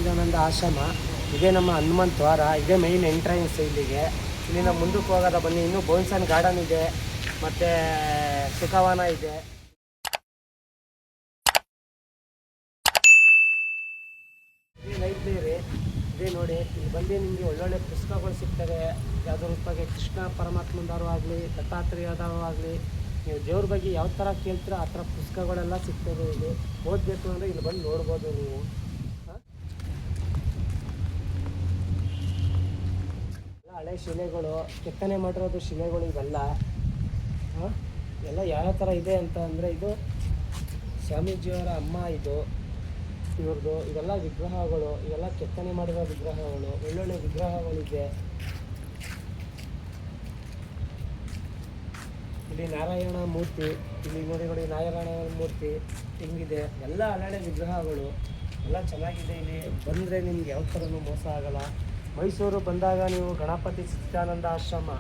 ಸಚ್ಚಿದಾನಂದ ಆಶ್ರಮ. ಇದೇ ನಮ್ಮ ಹನುಮಂತ ದ್ವಾರ, ಇದೇ ಮೈನ್ ಎಂಟ್ರೆನ್ಸ್ ಇಲ್ಲಿಗೆ. ಇಲ್ಲಿಂದ ಮುಂದಕ್ಕೆ ಹೋಗೋದ ಬನ್ನಿ. ಇನ್ನೂ ಬೋನ್ಸನ್ ಗಾರ್ಡನ್ ಇದೆ, ಮತ್ತು ಸುಖವನ ಇದೆ. ಇದೇ ಲೈಬ್ರರಿ ಇದೇ ನೋಡಿ. ಇಲ್ಲಿ ಬಂದು ನಿಮಗೆ ಒಳ್ಳೊಳ್ಳೆ ಪುಸ್ತಕಗಳು ಸಿಗ್ತವೆ. ಯಾವುದ್ರ ಬಗ್ಗೆ ಕೃಷ್ಣ ಪರಮಾತ್ಮಂದವರು ಆಗಲಿ, ದತ್ತಾತ್ರೇಯದವರು ಆಗಲಿ, ನೀವು ದೇವ್ರ ಬಗ್ಗೆ ಯಾವ ಥರ ಕೇಳ್ತೀರೋ ಆ ಥರ ಪುಸ್ತಕಗಳೆಲ್ಲ ಸಿಗ್ತವೆ. ಇಲ್ಲಿ ಓದಬೇಕು ಅಂದರೆ ಇಲ್ಲಿ ಬಂದು ನೋಡ್ಬೋದು ನೀವು. ಎಲ್ಲ ಹಳೆ ಶಿಲೆಗಳು, ಕೆತ್ತನೆ ಮಾಡಿರೋದು ಶಿಲೆಗಳು ಇವೆಲ್ಲ. ಎಲ್ಲ ಯಾವ ಥರ ಇದೆ ಅಂತ ಅಂದರೆ, ಇದು ಸ್ವಾಮೀಜಿಯವರ ಅಮ್ಮ, ಇದು ಇವ್ರದ್ದು. ಇವೆಲ್ಲ ವಿಗ್ರಹಗಳು, ಇವೆಲ್ಲ ಕೆತ್ತನೆ ಮಾಡಿರೋ ವಿಗ್ರಹಗಳು, ಒಳ್ಳೊಳ್ಳೆ ವಿಗ್ರಹಗಳಿದೆ. ಇಲ್ಲಿ ನಾರಾಯಣ ಮೂರ್ತಿ, ಇಲ್ಲಿ ನೋಡಿ ನಾರಾಯಣ ಮೂರ್ತಿ ಹಿಂಗಿದೆ. ಎಲ್ಲ ಹಳೆಯ ವಿಗ್ರಹಗಳು ಎಲ್ಲ ಚೆನ್ನಾಗಿದೆ. ಇಲ್ಲಿ ಬಂದರೆ ನಿಮ್ಗೆ ಯಾವ ಥರನೂ ಮೋಸ ಆಗಲ್ಲ. ಮೈಸೂರು ಬಂದಾಗ ನೀವು ಗಣಪತಿ ಸಚ್ಚಿದಾನಂದ ಆಶ್ರಮ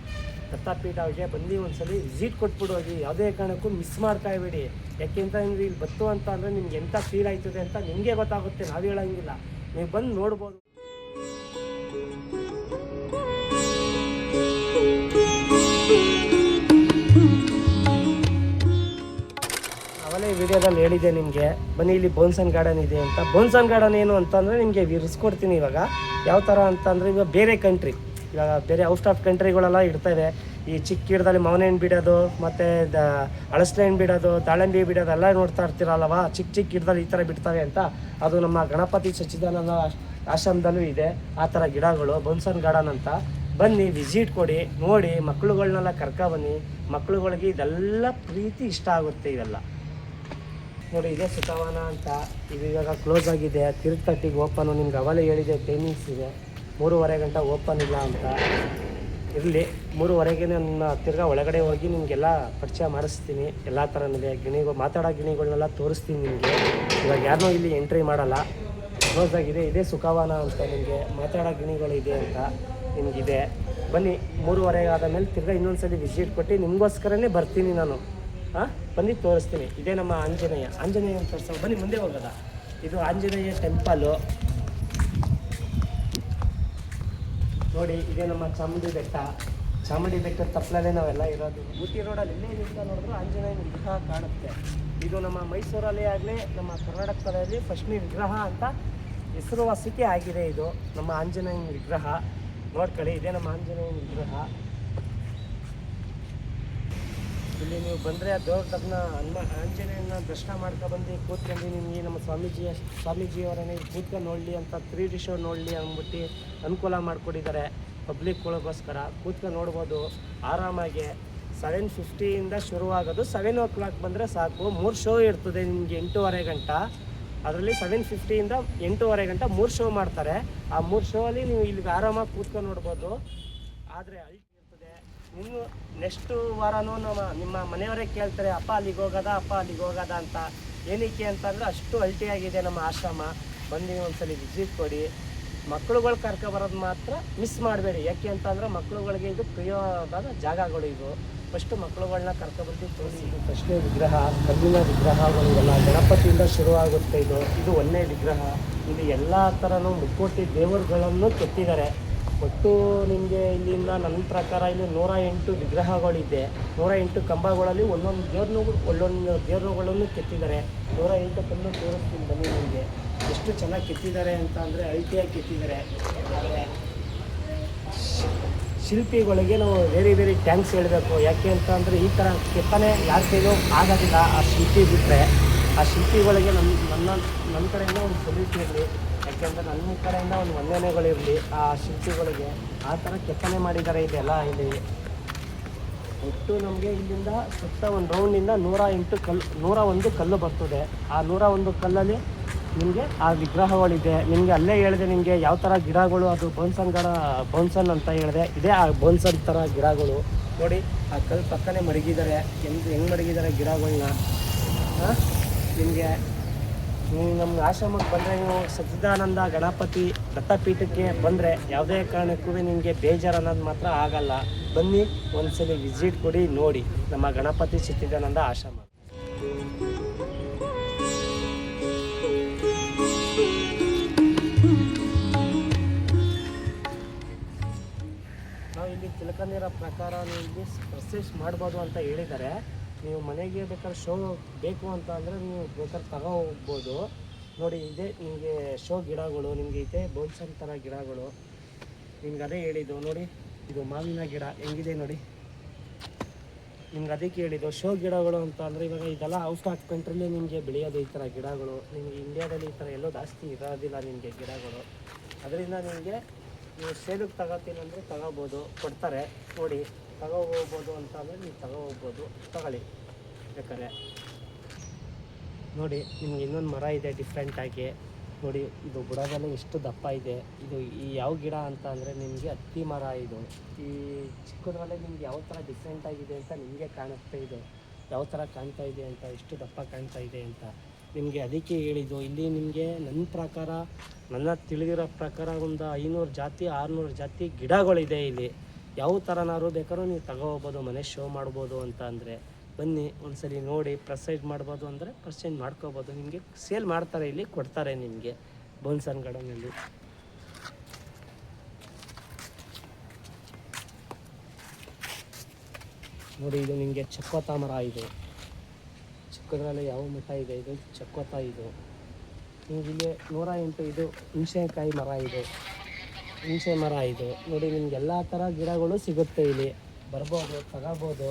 ದತ್ತಾಪೀಠಗೆ ಬಂದು ಒಂದ್ಸಲಿ ವಿಸಿಟ್ ಕೊಟ್ಬಿಟ್ಟು ಹೋಗಿ. ಯಾವುದೇ ಕಾರಣಕ್ಕೂ ಮಿಸ್ ಮಾಡ್ತಾ ಇಬೇಡಿ. ಯಾಕೆಂತ ನೀವು ಇಲ್ಲಿ ಬತ್ತು ಅಂತ ಅಂದರೆ ನಿಮ್ಗೆ ಎಂಥ ಫೀಲ್ ಆಯ್ತದೆ ಅಂತ ನಿಮಗೆ ಗೊತ್ತಾಗುತ್ತೆ, ನಾವು ಹೇಳೋಂಗಿಲ್ಲ. ನೀವು ಬಂದು ನೋಡ್ಬೋದು. ಅವಲೇ ವಿಡಿಯೋದಲ್ಲಿ ಹೇಳಿದೆ ನಿಮಗೆ, ಬನ್ನಿ ಇಲ್ಲಿ ಬೋನ್ಸನ್ ಗಾರ್ಡನ್ ಇದೆ ಅಂತ. ಬೋನ್ಸನ್ ಗಾರ್ಡನ್ ಏನು ಅಂತಂದರೆ ನಿಮಗೆ ವಿವರಿಸ್ಕೊಡ್ತೀನಿ ಇವಾಗ. ಯಾವ ಥರ ಅಂತಂದರೆ, ಇವಾಗ ಬೇರೆ ಕಂಟ್ರಿ, ಇವಾಗ ಬೇರೆ ಔಟ್ ಆಫ್ ಕಂಟ್ರಿಗಳೆಲ್ಲ ಇಡ್ತವೆ. ಈ ಚಿಕ್ಕ ಗಿಡದಲ್ಲಿ ಮಾವಿನ ಹಣ್ಣು ಬಿಡೋದು, ಮತ್ತು ಹಳಸಲೆ ಹಣ್ಣು ಬಿಡೋದು, ದಾಳಿಂಬೆ ಬಿಡೋದು ಎಲ್ಲ ನೋಡ್ತಾ ಇರ್ತೀರಲ್ವ. ಚಿಕ್ಕ ಗಿಡದಲ್ಲಿ ಈ ಥರ ಬಿಡ್ತವೆ ಅಂತ. ಅದು ನಮ್ಮ ಗಣಪತಿ ಸಚ್ಚಿದಾನಂದ ಆಶ್ರಮದಲ್ಲೂ ಇದೆ ಆ ಥರ ಗಿಡಗಳು, ಬೋನ್ಸನ್ ಗಾರ್ಡನ್ ಅಂತ. ಬನ್ನಿ ವಿಸಿಟ್ ಕೊಡಿ, ನೋಡಿ, ಮಕ್ಳುಗಳನ್ನೆಲ್ಲ ಕರ್ಕೊಬನ್ನಿ. ಮಕ್ಳುಗಳಿಗೆ ಇದೆಲ್ಲ ಪ್ರೀತಿ ಇಷ್ಟ ಆಗುತ್ತೆ. ಇವೆಲ್ಲ ನೋಡಿ, ಇದೇ ಸುಖವನ ಅಂತ. ಇದು ಇವಾಗ ಕ್ಲೋಸ್ ಆಗಿದೆ. 3:30ಗೆ ಓಪನು. ನಿಮ್ಗೆ ಅವಲೇ ಹೇಳಿದೆ ಟೈಮಿಂಗ್ಸ್ ಇದೆ. 3:30 ಗಂಟೆ ಓಪನ್ ಇಲ್ಲ ಅಂತ. ಇರಲಿ, 3:30ಗೆ ನನ್ನ ತಿರ್ಗಾ ಒಳಗಡೆ ಹೋಗಿ ನಿಮಗೆಲ್ಲ ಪರಿಚಯ ಮಾಡಿಸ್ತೀನಿ. ಎಲ್ಲ ಥರನಿದೆ ಗಿಣಿಗಳು, ಮಾತಾಡೋ ಗಿಣಿಗಳನ್ನೆಲ್ಲ ತೋರಿಸ್ತೀನಿ ನಿಮಗೆ. ಇವಾಗ ಯಾರನ್ನೂ ಇಲ್ಲಿ ಎಂಟ್ರಿ ಮಾಡಲ್ಲ, ಕ್ಲೋಸ್ ಆಗಿದೆ. ಇದೇ ಸುಖವನ ಅಂತ. ನಿಮಗೆ ಮಾತಾಡೋ ಗಿಣಿಗಳು ಇದೆ ಅಂತ ನಿಮಗಿದೆ. ಬನ್ನಿ, 3:30 ಆದ ಮೇಲೆ ತಿರ್ಗಾ ಇನ್ನೊಂದ್ಸಲಿ ವಿಸಿಟ್ ಕೊಟ್ಟು ನಿಮಗೋಸ್ಕರನೇ ಬರ್ತೀನಿ ನಾನು. ಬಂದು ತೋರಿಸ್ತೀನಿ. ಇದೇ ನಮ್ಮ ಆಂಜನೇಯ ಅಂತ ತೋರಿಸ್ತಾ. ಬನ್ನಿ ಮುಂದೆ ಹೋಗೋದ. ಇದು ಆಂಜನೇಯ ಟೆಂಪಲ್ಲು ನೋಡಿ. ಇದೇ ನಮ್ಮ ಚಾಮುಂಡಿ ಬೆಟ್ಟದ ತಪ್ಪಲಲ್ಲೇ ನಾವೆಲ್ಲ ಇರೋದು. ಊಟಿ ರೋಡಲ್ಲಿ ಎಲ್ಲೇ ನಿಂತ ನೋಡಿದ್ರು ಆಂಜನೇಯನ ವಿಗ್ರಹ ಕಾಣುತ್ತೆ. ಇದು ನಮ್ಮ ಮೈಸೂರಲ್ಲೇ ಆಗಲಿ, ನಮ್ಮ ಕರ್ನಾಟಕದಲ್ಲಿ ಫಸ್ಟ್ನೇ ವಿಗ್ರಹ ಅಂತ ಹೆಸರುವಾಸಿಕೆ ಆಗಿದೆ. ಇದು ನಮ್ಮ ಆಂಜನೇಯನ ವಿಗ್ರಹ ನೋಡ್ಕೊಳ್ಳಿ. ಇದೇ ನಮ್ಮ ಆಂಜನೇಯನ ವಿಗ್ರಹ. ಇಲ್ಲಿ ನೀವು ಬಂದರೆ ಆ ದೇವ್ರ ತಪ್ಪನ ಆಂಜನೇಯನ ದರ್ಶನ ಮಾಡ್ಕೊಬಂದು ಕೂತ್ಕೊಂಡು ನಿಮಗೆ ನಮ್ಮ ಸ್ವಾಮೀಜಿಯವರನ್ನೇ ಕೂತ್ಕೊಂಡು ನೋಡಲಿ ಅಂತ 3D ಶೋ ನೋಡಲಿ ಅಂದ್ಬಿಟ್ಟು ಅನುಕೂಲ ಮಾಡಿಕೊಟ್ಟಿದ್ದಾರೆ ಪಬ್ಲಿಕ್ಗಳಿಗೋಸ್ಕರ. ಕೂತ್ಕೊಂಡು ನೋಡ್ಬೋದು ಆರಾಮಾಗಿ. 7:50 ಶುರುವಾಗೋದು. 7 o'clock ಬಂದರೆ ಸಾಕು. 3 ಶೋ ಇರ್ತದೆ ನಿಮಗೆ 8:30 ಗಂಟೆ. ಅದರಲ್ಲಿ 7:50 8:30 ಗಂಟೆ 3 ಶೋ ಮಾಡ್ತಾರೆ. ಆ 3 ಶೋ ಅಲ್ಲಿ ನೀವು ಇಲ್ಲಿಗೆ ಆರಾಮಾಗಿ ಕೂತ್ಕೊಂಡು ನೋಡ್ಬೋದು. ಆದರೆ ಇನ್ನು ನೆಕ್ಸ್ಟು ವಾರನೂ ನಿಮ್ಮ ಮನೆಯವರೇ ಕೇಳ್ತಾರೆ, ಅಪ್ಪ ಅಲ್ಲಿಗೆ ಹೋಗೋದ ಅಂತ. ಏನಕ್ಕೆ ಅಂತಂದರೆ ಅಷ್ಟು ಅಲ್ಟಿಯಾಗಿದೆ ನಮ್ಮ ಆಶ್ರಮ. ಬಂದು ಒಂದ್ಸಲಿ ವಿಸಿಟ್ ಕೊಡಿ. ಮಕ್ಕಳುಗಳು ಕರ್ಕೊಬರೋದು ಮಾತ್ರ ಮಿಸ್ ಮಾಡಬೇಡಿ. ಯಾಕೆ ಅಂತಂದರೆ ಮಕ್ಕಳುಗಳಿಗೆ ಇದು ಪ್ರಿಯವಾದ ಜಾಗಗಳು ಇವು. ಫಸ್ಟು ಮಕ್ಕಳುಗಳನ್ನ ಕರ್ಕೊಬಂದು ತೋರಿಸಿ. ಇದು ಫಸ್ಟ್ನೇ ವಿಗ್ರಹ, ಕಲ್ಲಿನ ವಿಗ್ರಹಗಳು ಇವೆಲ್ಲ ಗಣಪತಿಯಿಂದ ಶುರುವಾಗುತ್ತೆ. ಇದು ಒಂದನೇ ವಿಗ್ರಹ. ಇಲ್ಲಿ ಎಲ್ಲ ಥರನೂ ಮುಕ್ಕೋಟಿ ದೇವರುಗಳನ್ನು ಕೆತ್ತಿದ್ದಾರೆ. ಒಟ್ಟು ನಿಮಗೆ ಇಲ್ಲಿಂದ ನನ್ನ ಪ್ರಕಾರ ಇಲ್ಲಿ 108 ವಿಗ್ರಹಗಳಿದೆ. 108 ಕಂಬಗಳಲ್ಲಿ ಒಂದೊಂದು ದೇವ್ರುಗಳನ್ನು ಕೆತ್ತಿದ್ದಾರೆ. 108 ಕಲ್ಲು ತೋರಿಸ್ತೀನಿ ಬನ್ನಿ ನಿಮಗೆ. ಎಷ್ಟು ಚೆನ್ನಾಗಿ ಕೆತ್ತಿದ್ದಾರೆ ಅಂತ ಅಂದರೆ ಅಳತೆಯಾಗಿ ಕೆತ್ತಿದ್ದಾರೆ. ಆದರೆ ಶಿಲ್ಪಿಗಳಿಗೆ ನಾವು ವೆರಿ ಥ್ಯಾಂಕ್ಸ್ ಹೇಳಬೇಕು. ಯಾಕೆ ಅಂತ ಅಂದರೆ ಈ ಥರ ಕೆತ್ತನೆ ಯಾರ ಕೈಲೂ ಆಗೋದಿಲ್ಲ. ಆ ಶಿಲ್ಪಿ ಬಿಟ್ಟರೆ ಆ ಶಿಲ್ಪಿಗಳಿಗೆ ನನ್ನ ಕಡೆಯಿಂದ ಒಂದು ಸಲ್ಯೂಟ್ ಇರಲಿ. ಯಾಕೆಂದರೆ ನನ್ನ ಕಡೆಯಿಂದ ಒಂದು ವಂದನೆಗಳಿರಲಿ ಆ ಶಿಲ್ಪಿಗಳಿಗೆ. ಆ ಥರ ಕೆತ್ತನೆ ಮಾಡಿದ್ದಾರೆ ಇದೆಲ್ಲ. ಇಲ್ಲಿ ಒಟ್ಟು ನಮಗೆ ಇಲ್ಲಿಂದ ಸುತ್ತ ಒಂದು ರೌಂಡಿಂದ 101 ಕಲ್ಲು ಬರ್ತದೆ. ಆ 101 ಕಲ್ಲಲ್ಲಿ ನಿಮಗೆ ಆ ವಿಗ್ರಹಗಳಿದೆ. ನಿಮಗೆ ಅಲ್ಲೇ ಹೇಳಿದೆ ನಿಮಗೆ ಯಾವ ಥರ ಗಿಡಗಳು. ಅದು ಬೋನ್ಸನ್ ಅಂತ ಹೇಳಿದೆ. ಇದೇ ಆ ಬೋನ್ಸನ್ ಥರ ಗಿಡಗಳು ನೋಡಿ. ಆ ಕಲ್ಲು ಪಕ್ಕನೇ ಮಡಗಿದ್ದಾರೆ. ಹೆಂಗೆ ಮಡಗಿದ್ದಾರೆ ಗಿಡಗಳನ್ನ. ನಿಮಗೆ ನೀವು ನಮ್ಮ ಆಶ್ರಮಕ್ಕೆ ಬಂದರೆ, ನೀವು ಸಚ್ಚಿದಾನಂದ ಗಣಪತಿ ದತ್ತಪೀಠಕ್ಕೆ ಬಂದರೆ ಯಾವುದೇ ಕಾರಣಕ್ಕೂ ನಿಮಗೆ ಬೇಜಾರು ಅನ್ನೋದು ಮಾತ್ರ ಆಗಲ್ಲ. ಬನ್ನಿ ಒಂದ್ಸಲಿ ವಿಸಿಟ್ ಕೊಡಿ, ನೋಡಿ ನಮ್ಮ ಗಣಪತಿ ಸಚ್ಚಿದಾನಂದ ಆಶ್ರಮ. ನಾವು ಇಲ್ಲಿ ತಿಳ್ಕೊಂಡಿರೋ ಪ್ರಕಾರ ನೀವು ಇಲ್ಲಿ ಪರ್ಚೇಸ್ ಮಾಡ್ಬೋದು ಅಂತ ಹೇಳಿದ್ದಾರೆ. ನೀವು ಮನೆಗೆ ಬೇಕಾದ್ರೆ ಶೋ ಬೇಕು ಅಂತ ಅಂದರೆ ನೀವು ಬೇಕಾದ್ರೆ ತಗೋ ಹೋಗ್ಬೋದು. ನೋಡಿ ಇದೆ ನಿಮಗೆ ಶೋ ಗಿಡಗಳು, ನಿಮಗೆ ಇದೆ ಬೋನ್ಸನ್ ಥರ ಗಿಡಗಳು. ನಿಮ್ಗೆ ಅದೇ ಹೇಳಿದ್ದು ನೋಡಿ, ಇದು ಮಾವಿನ ಗಿಡ ಹೆಂಗಿದೆ ನೋಡಿ. ನಿಮ್ಗೆ ಅದಕ್ಕೆ ಹೇಳಿದ್ದು ಶೋ ಗಿಡಗಳು ಅಂತ ಅಂದರೆ ಇವಾಗ ಇದೆಲ್ಲ ಔಟ್ ಆಫ್ ಕಂಟ್ರಿಲಿ ನಿಮಗೆ ಬೆಳೆಯೋದು ಈ ಥರ ಗಿಡಗಳು. ನಿಮಗೆ ಇಂಡಿಯಾದಲ್ಲಿ ಈ ಥರ ಎಲ್ಲೋ ಜಾಸ್ತಿ ಇರೋದಿಲ್ಲ ನಿಮಗೆ ಗಿಡಗಳು. ಅದರಿಂದ ನಿಮಗೆ ನೀವು ಸೇಲಿಗೆ ತಗೋತೀನಿ ಅಂದರೆ ತಗೋಬೋದು, ಕೊಡ್ತಾರೆ. ನೋಡಿ ತಗೋಬೋದು ಅಂತ ಅಂದರೆ ನೀವು ತಗೋಬೋದು, ತಗೊಳ್ಳಿ ಬೇಕಾದ್ರೆ. ನೋಡಿ ನಿಮ್ಗೆ ಇನ್ನೊಂದು ಮರ ಇದೆ ಡಿಫ್ರೆಂಟಾಗಿ. ನೋಡಿ ಇದು ಬುಡದಲ್ಲೇ ಎಷ್ಟು ದಪ್ಪ ಇದೆ. ಇದು ಈ ಯಾವ ಗಿಡ ಅಂತ ಅಂದರೆ ನಿಮಗೆ ಹತ್ತಿ ಮರ. ಇದು ಈ ಚಿಕ್ಕದ್ರಲ್ಲೇ ನಿಮ್ಗೆ ಯಾವ ಥರ ಡಿಫ್ರೆಂಟಾಗಿದೆ ಅಂತ ನಿಮಗೆ ಕಾಣಿಸ್ತಾ ಇದೆ, ಯಾವ ಥರ ಕಾಣ್ತಾ ಇದೆ ಅಂತ, ಎಷ್ಟು ದಪ್ಪ ಕಾಣ್ತಾ ಇದೆ ಅಂತ ನಿಮಗೆ ಅದಕ್ಕೆ ಹೇಳಿದ್ದು. ಇಲ್ಲಿ ನಿಮಗೆ ನನ್ನ ಪ್ರಕಾರ, ನನ್ನ ತಿಳಿದಿರೋ ಪ್ರಕಾರ ಒಂದು 500 ಜಾತಿ 600 ಜಾತಿ ಗಿಡಗಳಿದೆ ಇಲ್ಲಿ. ಯಾವ ಥರನಾದ್ರು ಬೇಕಾದ್ರೂ ನೀವು ತಗೋಬೋದು, ಮನೆ ಶೋ ಮಾಡ್ಬೋದು ಅಂತ ಅಂದರೆ ಬನ್ನಿ ಒಂದ್ಸಲಿ ನೋಡಿ. ಪರ್ಚೇಸ್ ಮಾಡ್ಬೋದು ಅಂದರೆ ಪರ್ಚೇಸ್ ಮಾಡ್ಕೋಬೋದು. ನಿಮಗೆ ಸೇಲ್ ಮಾಡ್ತಾರೆ, ಇಲ್ಲಿ ಕೊಡ್ತಾರೆ ನಿಮಗೆ ಬೋನ್ಸನ್ ಗಾರ್ಡನಲ್ಲಿ. ನೋಡಿ ಇದು ನಿಮಗೆ ಚಕ್ಕೋತ ಮರ. ಇದು ಚಿಕ್ಕದ್ರಲ್ಲಿ ಯಾವ ಮಠ ಇದೆ, ಇದು ಚಕ್ಕೋತ. ಇದು ನಿಮ್ಗೆ ಇಲ್ಲಿ 108 ಇದು ಹುಣಸೆಕಾಯಿ ಮರ. ಇದು ಹುಣಸೆ ಮರ. ಇದು ನೋಡಿ ನಿಮ್ಗೆ ಎಲ್ಲ ಥರ ಗಿಡಗಳು ಸಿಗುತ್ತೆ ಇಲ್ಲಿ. ಬರ್ಬೋದು, ತಗೋಬೋದು.